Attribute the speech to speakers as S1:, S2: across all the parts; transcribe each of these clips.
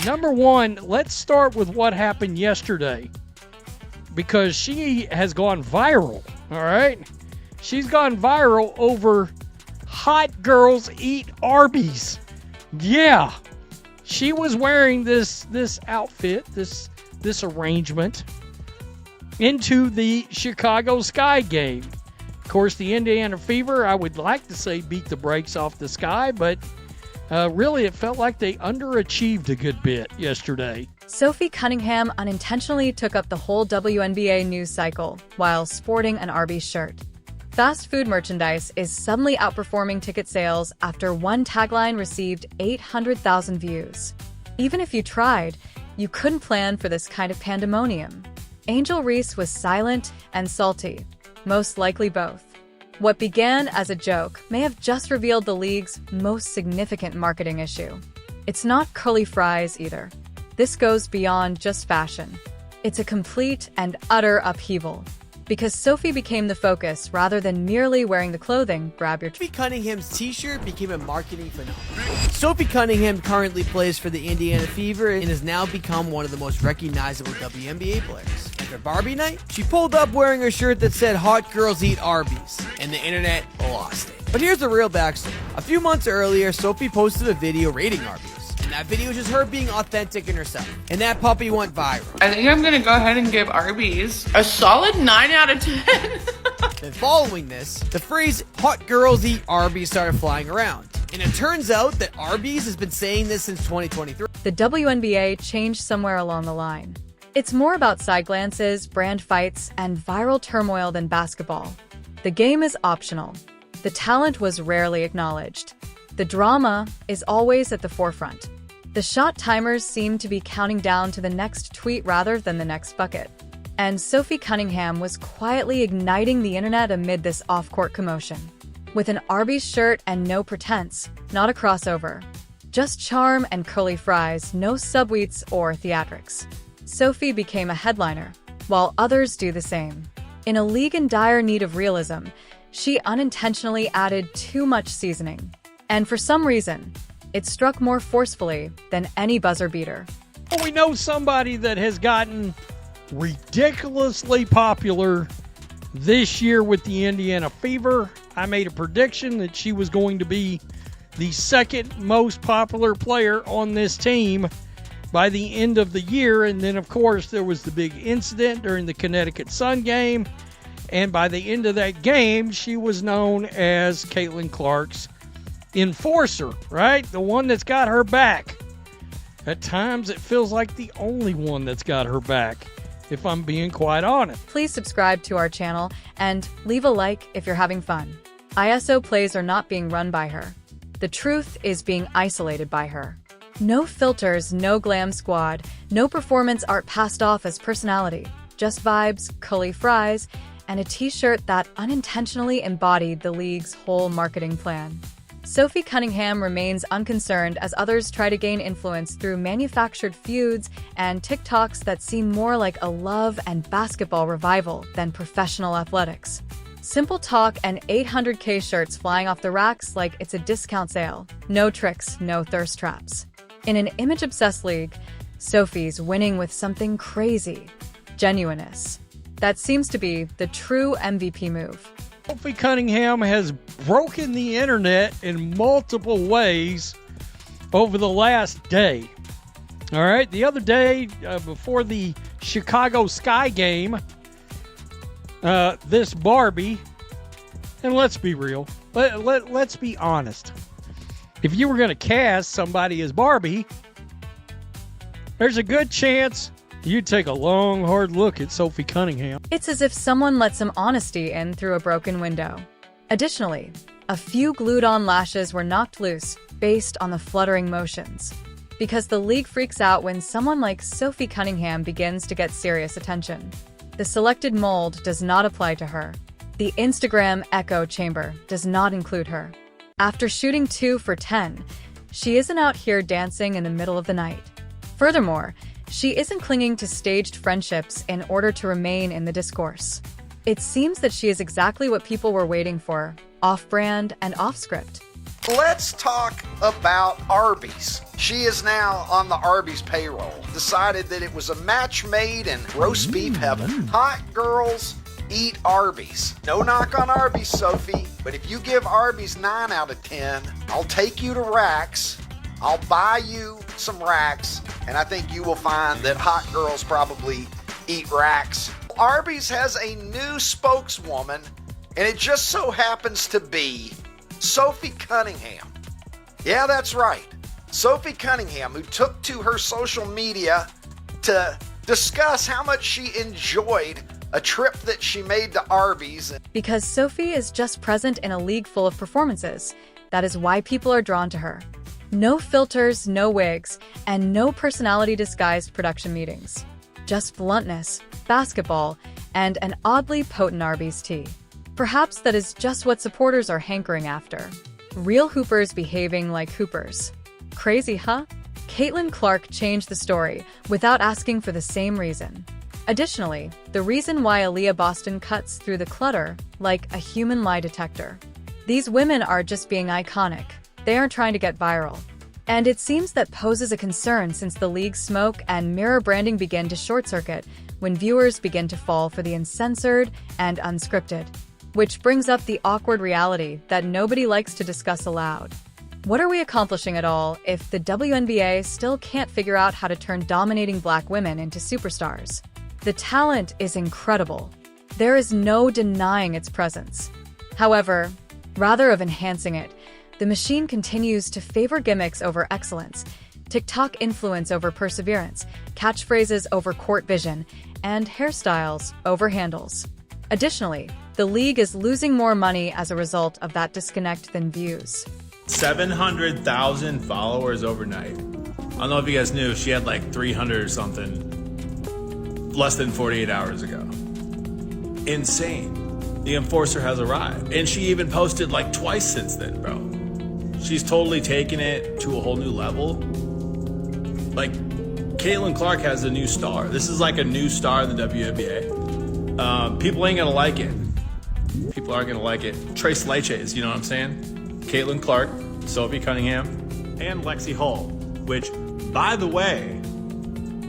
S1: Number one, let's start with what happened yesterday, because she has gone viral, all right? She's gone viral over hot girls eat Arby's. Yeah. She was wearing this outfit, this arrangement into the Chicago Sky game. Of course, the Indiana Fever, I would like to say, beat the brakes off the Sky, but really it felt like they underachieved a good bit yesterday.
S2: Sophie Cunningham unintentionally took up the whole WNBA news cycle while sporting an Arby's shirt. Fast food merchandise is suddenly outperforming ticket sales after one tagline received 800,000 views. Even if you tried, you couldn't plan for this kind of pandemonium. Angel Reese was silent and salty, most likely both. What began as a joke may have just revealed the league's most significant marketing issue. It's not curly fries either. This goes beyond just fashion. It's a complete and utter upheaval. Because Sophie became the focus rather than merely wearing the clothing, grab your
S3: Sophie Cunningham's t-shirt became a marketing phenomenon. Sophie Cunningham currently plays for the Indiana Fever and has now become one of the most recognizable WNBA players. After Barbie night, she pulled up wearing a shirt that said "Hot Girls Eat Arbys," and the internet lost it. But here's the real backstory. A few months earlier, Sophie posted a video rating Arbys. And that video was just her being authentic in herself. And that puppy went viral.
S4: I think I'm gonna go ahead and give Arby's a solid 9 out of 10.
S3: Then following this, the phrase "hot girls eat Arby's" started flying around. And it turns out that Arbys has been saying this since 2023.
S2: The WNBA changed somewhere along the line. It's more about side glances, brand fights, and viral turmoil than basketball. The game is optional. The talent was rarely acknowledged. The drama is always at the forefront. The shot timers seem to be counting down to the next tweet rather than the next bucket. And Sophie Cunningham was quietly igniting the internet amid this off-court commotion. With an Arby's shirt and no pretense, not a crossover. Just charm and curly fries, no subweets or theatrics. Sophie became a headliner, while others do the same. In a league in dire need of realism, she unintentionally added too much seasoning. And for some reason, it struck more forcefully than any buzzer beater.
S1: We know somebody that has gotten ridiculously popular this year with the Indiana Fever. I made a prediction that she was going to be the second most popular player on this team by the end of the year. And then, of course, there was the big incident during the Connecticut Sun game. And by the end of that game, she was known as Caitlin Clark's enforcer, right? The one that's got her back. At times, it feels like the only one that's got her back, if I'm being quite honest.
S2: Please subscribe to our channel and leave a like if you're having fun. ISO plays are not being run by her. The truth is being isolated by her. No filters, no glam squad, no performance art passed off as personality. Just vibes, curly fries, and a t-shirt that unintentionally embodied the league's whole marketing plan. Sophie Cunningham remains unconcerned as others try to gain influence through manufactured feuds and TikToks that seem more like a love and basketball revival than professional athletics. Simple talk and 800K shirts flying off the racks like it's a discount sale. No tricks, no thirst traps. In an image-obsessed league, Sophie's winning with something crazy. Genuineness. That seems to be the true MVP move.
S1: Sophie Cunningham has broken the internet in multiple ways over the last day. All right, the other day before the Chicago Sky game, this Barbie, and let's be real, let's be honest. If you were going to cast somebody as Barbie, there's a good chance you'd take a long, hard look at Sophie Cunningham.
S2: It's as if someone let some honesty in through a broken window. Additionally, a few glued-on lashes were knocked loose based on the fluttering motions. Because the league freaks out when someone like Sophie Cunningham begins to get serious attention. The selected mold does not apply to her. The Instagram echo chamber does not include her. After shooting 2 for 10, she isn't out here dancing in the middle of the night. Furthermore, she isn't clinging to staged friendships in order to remain in the discourse. It seems that she is exactly what people were waiting for, off-brand and off-script.
S5: Let's talk about Arbys. She is now on the Arbys payroll. Decided that it was a match made in roast beef heaven. Hot girls eat Arbys. No knock on Arbys, Sophie, but if you give Arbys 9 out of 10, I'll take you to Racks. I'll buy you some Racks, and I think you will find that hot girls probably eat Racks. Arbys has a new spokeswoman, and it just so happens to be Sophie Cunningham. Yeah, that's right. Sophie Cunningham, who took to her social media to discuss how much she enjoyed a trip that she made to Arbys.
S2: Because Sophie is just present in a league full of performances. That is why people are drawn to her. No filters, no wigs, and no personality-disguised production meetings. Just bluntness, basketball, and an oddly potent Arbys tea. Perhaps that is just what supporters are hankering after. Real hoopers behaving like hoopers. Crazy, huh? Caitlin Clark changed the story without asking for the same reason. Additionally, the reason why Aaliyah Boston cuts through the clutter like a human lie detector. These women are just being iconic. They aren't trying to get viral. And it seems that poses a concern since the league's smoke and mirror branding begin to short-circuit when viewers begin to fall for the uncensored and unscripted. Which brings up the awkward reality that nobody likes to discuss aloud. What are we accomplishing at all if the WNBA still can't figure out how to turn dominating black women into superstars? The talent is incredible. There is no denying its presence. However, rather of enhancing it, the machine continues to favor gimmicks over excellence, TikTok influence over perseverance, catchphrases over court vision, and hairstyles over handles. Additionally, the league is losing more money as a result of that disconnect than views.
S6: 700,000 followers overnight. I don't know if you guys knew, she had like 300 or something less than 48 hours ago. Insane. The enforcer has arrived. And she even posted like twice since then, bro. She's totally taken it to a whole new level. Like, Caitlin Clark has a new star. This is like a new star in the WNBA. People ain't gonna like it. People aren't gonna like it. Trace Leches, you know what I'm saying? Caitlin Clark, Sophie Cunningham, and Lexi Hull, which, by the way,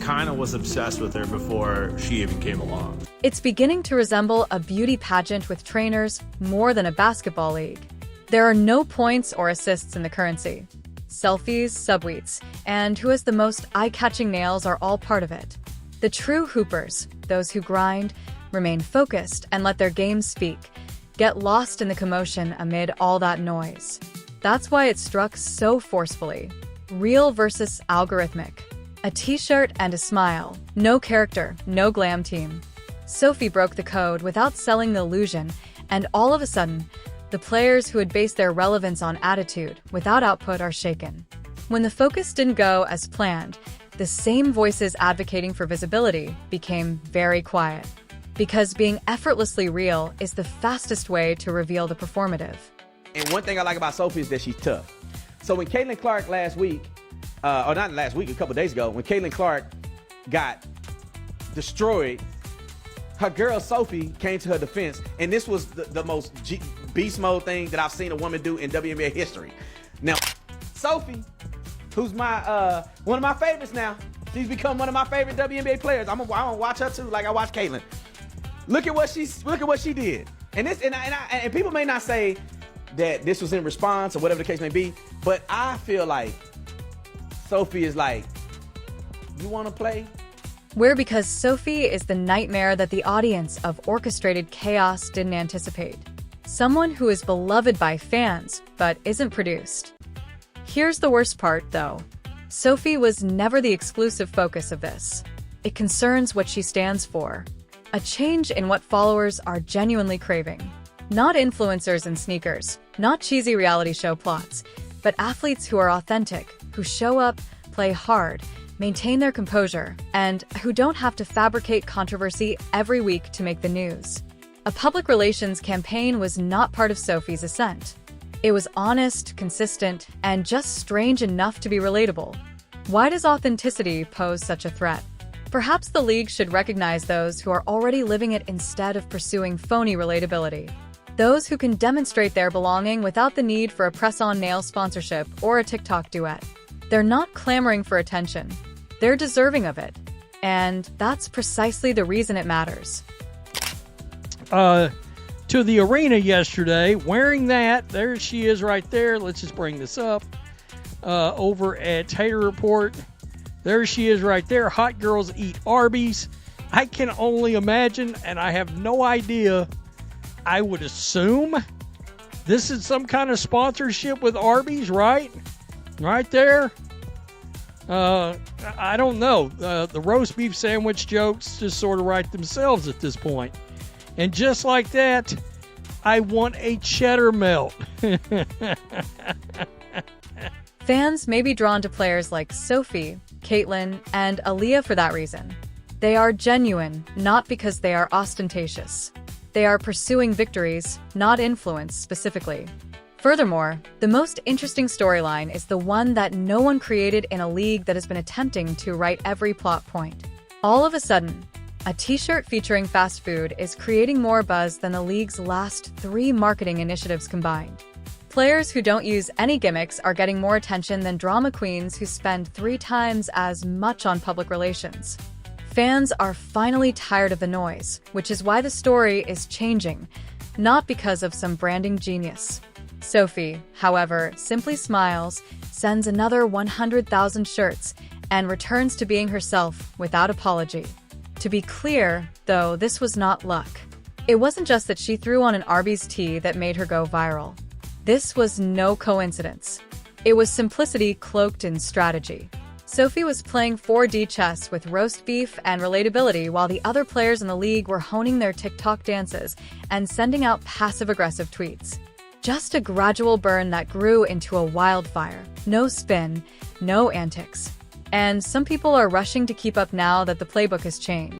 S6: kind of was obsessed with her before she even came along.
S2: It's beginning to resemble a beauty pageant with trainers more than a basketball league. There are no points or assists in the currency. Selfies, subweets, and who has the most eye-catching nails are all part of it. The true hoopers, those who grind, remain focused and let their game speak, get lost in the commotion amid all that noise. That's why it struck so forcefully. Real versus algorithmic. A t-shirt and a smile. No character, no glam team. Sophie broke the code without selling the illusion, and all of a sudden, the players who had based their relevance on attitude without output are shaken. When the focus didn't go as planned, the same voices advocating for visibility became very quiet. Because being effortlessly real is the fastest way to reveal the performative.
S7: And one thing I like about Sophie is that she's tough. So when Caitlin Clark last week, or not last week, a couple days ago, when Caitlin Clark got destroyed, her girl Sophie came to her defense, and this was the most beast mode thing that I've seen a woman do in WNBA history. Now, Sophie, who's my one of my favorites now, she's become one of my favorite WNBA players. I'm gonna watch her too, like I watch Caitlin. Look at what she did, and people may not say that this was in response or whatever the case may be, but I feel like Sophie is like, you want to play?
S2: We're because Sophie is the nightmare that the audience of orchestrated chaos didn't anticipate. Someone who is beloved by fans, but isn't produced. Here's the worst part, though. Sophie was never the exclusive focus of this. It concerns what she stands for. A change in what followers are genuinely craving. Not influencers and sneakers, not cheesy reality show plots, but athletes who are authentic, who show up, play hard, maintain their composure, and who don't have to fabricate controversy every week to make the news. A public relations campaign was not part of Sophie's ascent. It was honest, consistent, and just strange enough to be relatable. Why does authenticity pose such a threat? Perhaps the league should recognize those who are already living it instead of pursuing phony relatability. Those who can demonstrate their belonging without the need for a press-on nail sponsorship or a TikTok duet. They're not clamoring for attention. They're deserving of it. And that's precisely the reason it matters.
S1: To the arena yesterday, wearing that, there she is right there. Let's just bring this up. Over at Tater Report, there she is right there. Hot girls eat Arby's. I can only imagine, and I have no idea. I would assume this is some kind of sponsorship with Arby's, right? Right there. I don't know. The roast beef sandwich jokes just sort of write themselves at this point. And just like that, I want a cheddar melt.
S2: Fans may be drawn to players like Sophie, Caitlyn, and Aaliyah for that reason. They are genuine, not because they are ostentatious. They are pursuing victories, not influence specifically. Furthermore, the most interesting storyline is the one that no one created in a league that has been attempting to write every plot point. All of a sudden, a t-shirt featuring fast food is creating more buzz than the league's last 3 marketing initiatives combined. Players who don't use any gimmicks are getting more attention than drama queens who spend 3 times as much on public relations. Fans are finally tired of the noise, which is why the story is changing, not because of some branding genius. Sophie, however, simply smiles, sends another 100,000 shirts, and returns to being herself without apology. To be clear, though, this was not luck. It wasn't just that she threw on an Arby's tee that made her go viral. This was no coincidence. It was simplicity cloaked in strategy. Sophie was playing 4D chess with roast beef and relatability while the other players in the league were honing their TikTok dances and sending out passive-aggressive tweets. Just a gradual burn that grew into a wildfire. No spin, no antics. And some people are rushing to keep up now that the playbook has changed.